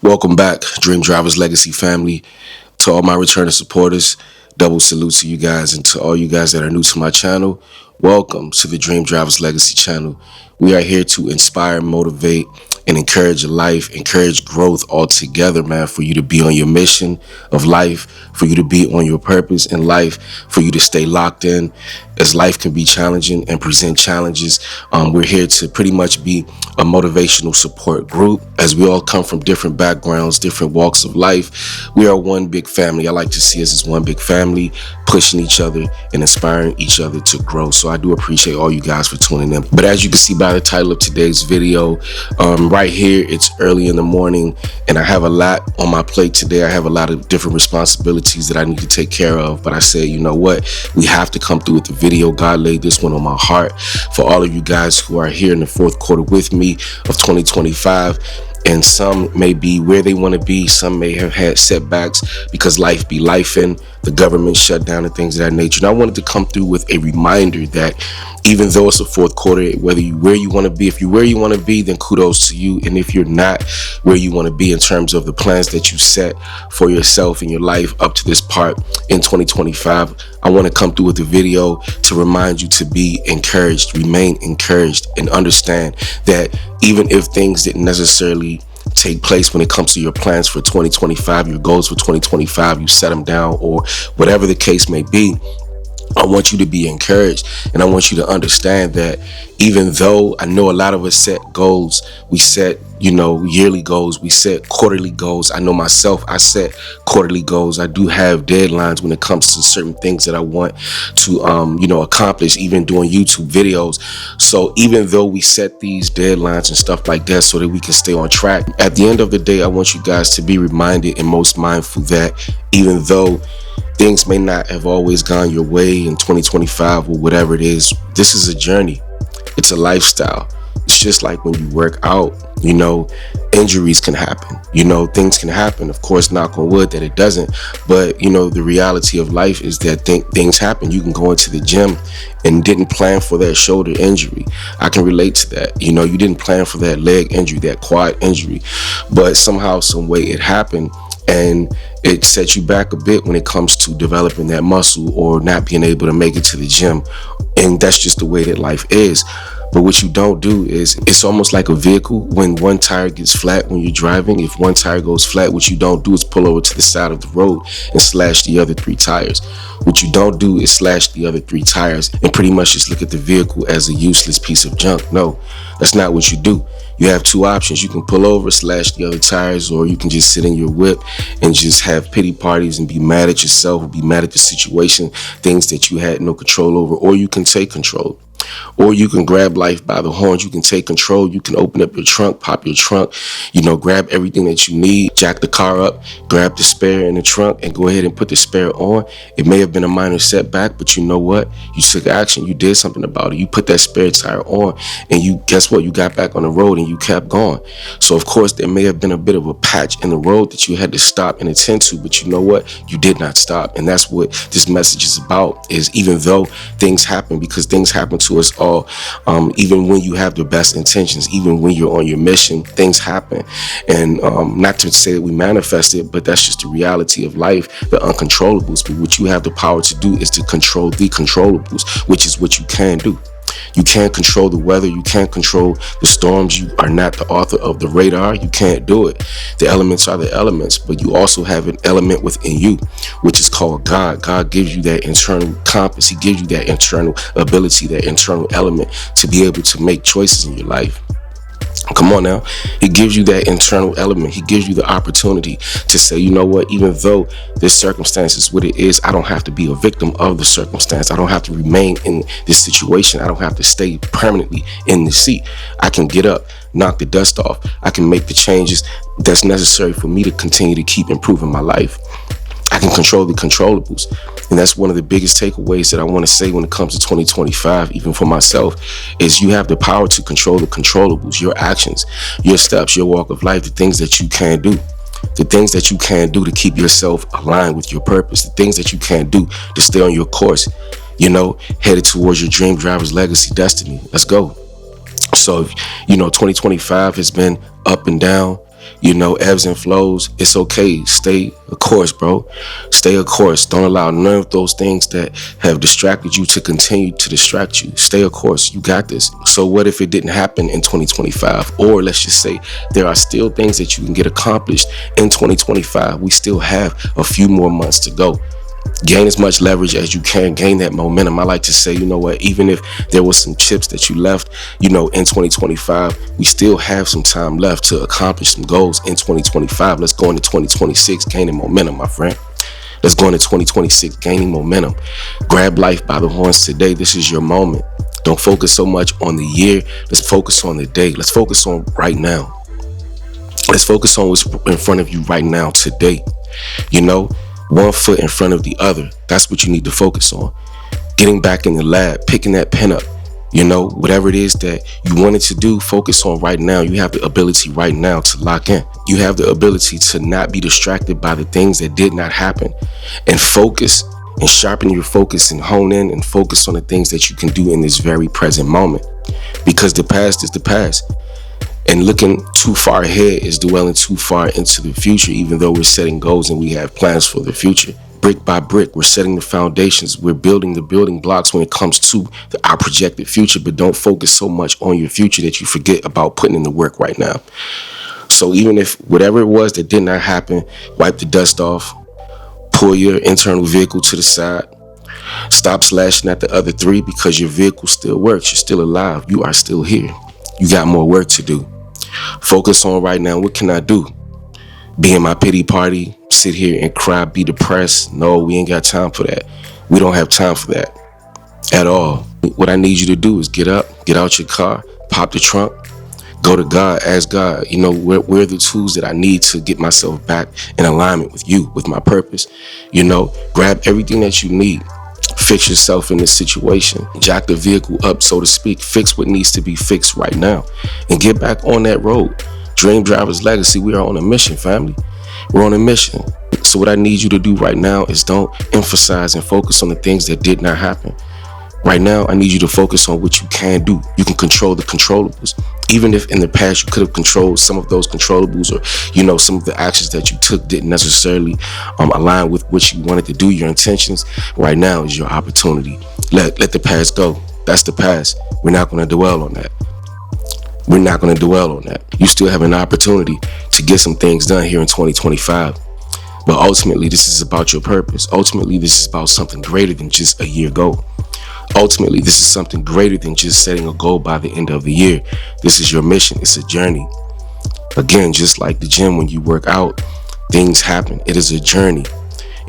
Welcome back, Dream Drivers Legacy family. To all my returning supporters, double salute to you guys, and to all you guys that are new to my channel, welcome to the Dream Drivers Legacy channel. We are here to inspire, motivate, and encourage life, encourage growth all together, man, for you to be on your mission of life, for you to be on your purpose in life, for you to stay locked in as life can be challenging and present challenges. We're here to pretty much be a motivational support group as we all come from different backgrounds, different walks of life. We are one big family. I like to see us as one big family, pushing each other and inspiring each other to grow. So I do appreciate all you guys for tuning in. But as you can see by the title of today's video, right here, it's early in the morning and I have a lot on my plate today. I have a lot of different responsibilities that I need to take care of. But I said, you know what? We have to come through with the video. God laid this one on my heart for all of you guys who are here in the fourth quarter with me of 2025. And some may be where they want to be. Some may have had setbacks because life be lifing, the government shut down and things of that nature. And I wanted to come through with a reminder that even though it's a fourth quarter, whether you where you want to be, if you're where you want to be, then kudos to you. And if you're not where you want to be in terms of the plans that you set for yourself and your life up to this part in 2025, I want to come through with a video to remind you to be encouraged, remain encouraged, and understand that even if things didn't necessarily take place when it comes to your plans for 2025, your goals for 2025, you set them down or whatever the case may be, I want you to be encouraged, and I want you to understand that even though I know a lot of us set goals, we set, yearly goals, we set quarterly goals. I know myself, I set quarterly goals. I do have deadlines when it comes to certain things that I want to, accomplish, even doing YouTube videos. So even though we set these deadlines and stuff like that so that we can stay on track, at the end of the day, I want you guys to be reminded and most mindful that even though things may not have always gone your way in 2025 or whatever it is, this is a journey. It's a lifestyle. It's just like when you work out, injuries can happen, things can happen. Of course, knock on wood that it doesn't. But, the reality of life is that things happen. You can go into the gym and didn't plan for that shoulder injury. I can relate to that. You didn't plan for that leg injury, that quad injury, but somehow, some way it happened. And it sets you back a bit when it comes to developing that muscle or not being able to make it to the gym. And that's just the way that life is. But what you don't do is, it's almost like a vehicle. When one tire gets flat when you're driving, if one tire goes flat, what you don't do is pull over to the side of the road and slash the other 3 tires. What you don't do is slash the other 3 tires and pretty much just look at the vehicle as a useless piece of junk. No, that's not what you do. You have 2 options. You can pull over, slash the other tires, or you can just sit in your whip and just have pity parties and be mad at yourself or be mad at the situation, things that you had no control over, or you can take control. Or you can grab life by the horns. You can take control. You can open up your trunk, pop your trunk, grab everything that you need, jack the car up, grab the spare in the trunk and go ahead and put the spare on. It may have been a minor setback, but you know what? You took action. You did something about it. You put that spare tire on and guess what? You got back on the road and you kept going. So of course, there may have been a bit of a patch in the road that you had to stop and attend to, but you know what? You did not stop. And that's what this message is about, is even though things happen, because things happen to us all, even when you have the best intentions, even when you're on your mission, things happen. And not to say that we manifest it, but that's just the reality of life, the uncontrollables. But what you have the power to do is to control the controllables, which is what you can do. You can't control the weather. You can't control the storms. You are not the author of the radar. You can't do it. The elements are the elements, but you also have an element within you, which is called God. God gives you that internal compass. He gives you that internal ability, that internal element to be able to make choices in your life. Come on now. He gives you that internal element. He gives you the opportunity to say, you know what, even though this circumstance is what it is, I don't have to be a victim of the circumstance. I don't have to remain in this situation. I don't have to stay permanently in the seat. I can get up, knock the dust off. I can make the changes that's necessary for me to continue to keep improving my life. I can control the controllables. And that's one of the biggest takeaways that I want to say when it comes to 2025, even for myself, is you have the power to control the controllables, your actions, your steps, your walk of life, the things that you can do. The things that you can do to keep yourself aligned with your purpose, the things that you can do to stay on your course, headed towards your dream driver's legacy destiny. Let's go. So, 2025 has been up and down. Ebbs and flows. It's okay. Stay a course, bro. Stay a course. Don't allow none of those things that have distracted you to continue to distract you. Stay a course. You got this. So what if it didn't happen in 2025? Or let's just say there are still things that you can get accomplished in 2025. We still have a few more months to go. Gain as much leverage as you can, gain that momentum. I like to say, even if there was some chips that you left, in 2025, we still have some time left to accomplish some goals in 2025. Let's go into 2026 gaining momentum, my friend. Let's go into 2026 gaining momentum. Grab life by the horns today. This is your moment. Don't focus so much on the year. Let's focus on the day. Let's focus on right now. Let's focus on what's in front of you right now today. One foot in front of the other. That's what you need to focus on. Getting back in the lab, picking that pen up, whatever it is that you wanted to do, focus on right now. You have the ability right now to lock in. You have the ability to not be distracted by the things that did not happen, and focus and sharpen your focus and hone in and focus on the things that you can do in this very present moment, because the past is the past. And looking too far ahead is dwelling too far into the future, even though we're setting goals and we have plans for the future. Brick by brick, we're setting the foundations. We're building the building blocks when it comes to our projected future, but don't focus so much on your future that you forget about putting in the work right now. So even if whatever it was that did not happen, wipe the dust off, pull your internal vehicle to the side, stop slashing at the other three, because your vehicle still works. You're still alive. You are still here. You got more work to do. Focus on right now. What can I do? Be in my pity party, sit here and cry, be depressed? No, we ain't got time for that. We don't have time for that at all. What I need you to do is get up, get out your car, pop the trunk, go to God, ask God, where are the tools that I need to get myself back in alignment with you, with my purpose? Grab everything that you need. Fix yourself in this situation. Jack the vehicle up, so to speak. Fix what needs to be fixed right now and get back on that road. Dream Drivers Legacy, we are on a mission, family. We're on a mission. So what I need you to do right now is don't emphasize and focus on the things that did not happen. Right now, I need you to focus on what you can do. You can control the controllables. Even if in the past you could have controlled some of those controllables, or, some of the actions that you took didn't necessarily align with what you wanted to do, your intentions, right now is your opportunity. Let the past go. That's the past. We're not going to dwell on that. We're not going to dwell on that. You still have an opportunity to get some things done here in 2025. But ultimately, this is about your purpose. Ultimately, this is about something greater than just a year ago. Ultimately, this is something greater than just setting a goal by the end of the year. This is your mission. It's a journey. Again, just like the gym, when you work out, things happen. It is a journey.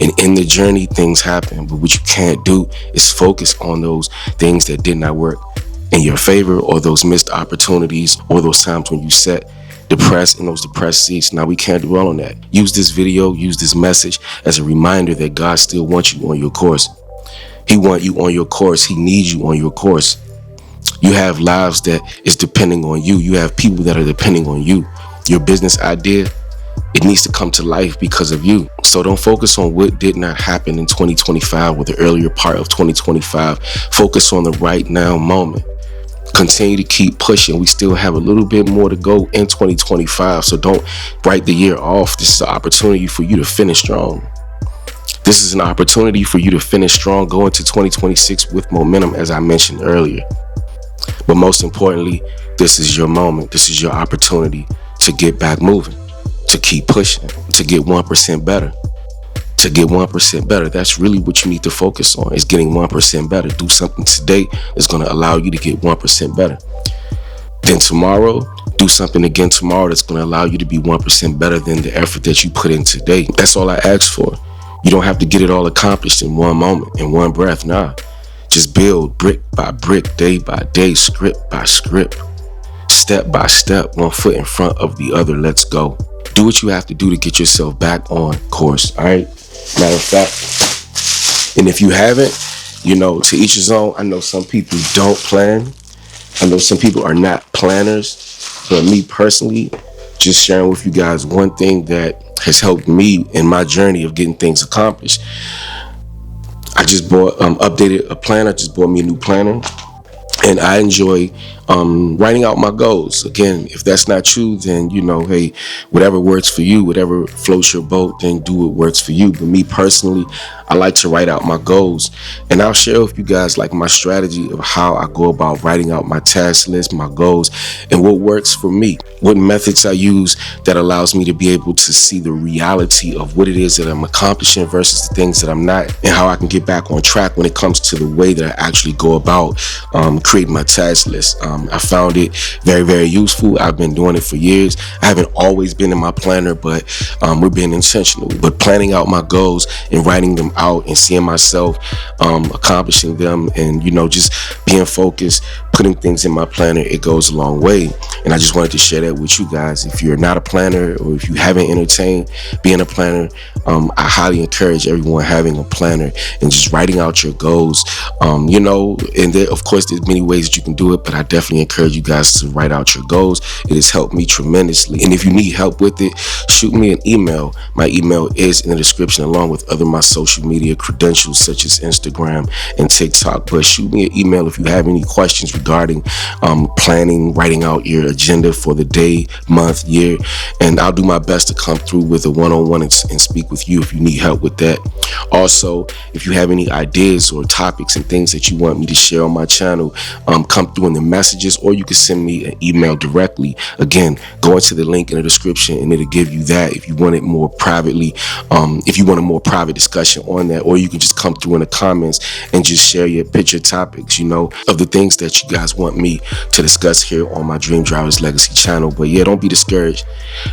And in the journey, things happen. But what you can't do is focus on those things that did not work in your favor, or those missed opportunities, or those times when you sat depressed in those depressed seats. Now, we can't dwell on that. Use this video, use this message as a reminder that God still wants you on your course. He wants you on your course. He needs you on your course. You have lives that is depending on you. You have people that are depending on you. Your business idea, it needs to come to life because of you. So don't focus on what did not happen in 2025 or the earlier part of 2025. Focus on the right now moment. Continue to keep pushing. We still have a little bit more to go in 2025. So don't write the year off. This is an opportunity for you to finish strong. This is an opportunity for you to finish strong, go into 2026 with momentum, as I mentioned earlier. But most importantly, this is your moment. This is your opportunity to get back moving, to keep pushing, to get 1% better. To get 1% better. That's really what you need to focus on, is getting 1% better. Do something today that's going to allow you to get 1% better. Then tomorrow, do something again tomorrow that's going to allow you to be 1% better than the effort that you put in today. That's all I ask for. You don't have to get it all accomplished in one moment, in one breath. Nah, just build brick by brick, day by day, script by script, step by step, one foot in front of the other. Let's go. Do what you have to do to get yourself back on course. All right. Matter of fact, and if you haven't, to each his own. I know some people don't plan. I know some people are not planners, but me personally, just sharing with you guys one thing that has helped me in my journey of getting things accomplished. I just updated a planner. I just bought me a new planner, and I enjoy writing out my goals. Again, if that's not you, then hey, whatever works for you, whatever floats your boat, then do what works for you. But me personally, I like to write out my goals, and I'll share with you guys like my strategy of how I go about writing out my task list, my goals, and what works for me, what methods I use that allows me to be able to see the reality of what it is that I'm accomplishing versus the things that I'm not, and how I can get back on track when it comes to the way that I actually go about creating my task list. I found it very, very useful. I've been doing it for years. I haven't always been in my planner, but we're being intentional. But planning out my goals and writing them out and seeing myself accomplishing them, and just being focused, putting things in my planner, it goes a long way. And I just wanted to share that with you guys. If you're not a planner, or if you haven't entertained being a planner, I highly encourage everyone having a planner and just writing out your goals. And there, of course, there's many ways that you can do it, but I definitely encourage you guys to write out your goals. It has helped me tremendously. And if you need help with it, shoot me an email. My email is in the description, along with other my social media credentials such as Instagram and TikTok. But shoot me an email if you have any questions regarding planning, writing out your agenda for the day, month, year, and I'll do my best to come through with a one-on-one and speak with you if you need help with that. Also, if you have any ideas or topics and things that you want me to share on my channel, come through in the messages, or you can send me an email directly. Again, go into the link in the description and it'll give you that if you want it more privately, if you want a more private discussion on that, or you can just come through in the comments and just share your picture topics, of the things that you guys want me to discuss here on my Dream Drivers Legacy channel. But yeah, don't be discouraged.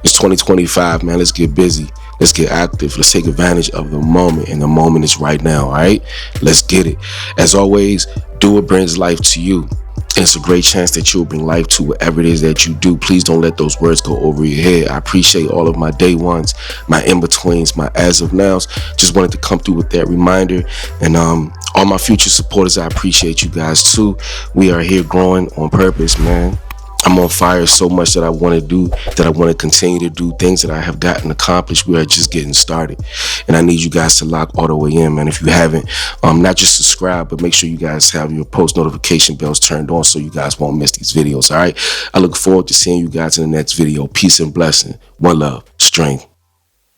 It's 2025, man. Let's get busy. Let's get active. Let's take advantage of the moment, and the moment is right now. All right, let's get it. As always, do what brings life to you. And it's a great chance that you'll bring life to whatever it is that you do. Please don't let those words go over your head. I appreciate all of my day ones, my in-betweens, my as of nows. Just wanted to come through with that reminder. And all my future supporters, I appreciate you guys too. We are here growing on purpose, man. I'm on fire so much that I want to do, that I want to continue to do things that I have gotten accomplished. We are just getting started, and I need you guys to lock all the way in, man. If you haven't, not just subscribe, but make sure you guys have your post notification bells turned on so you guys won't miss these videos. All right, I look forward to seeing you guys in the next video. Peace and blessing. One love, strength.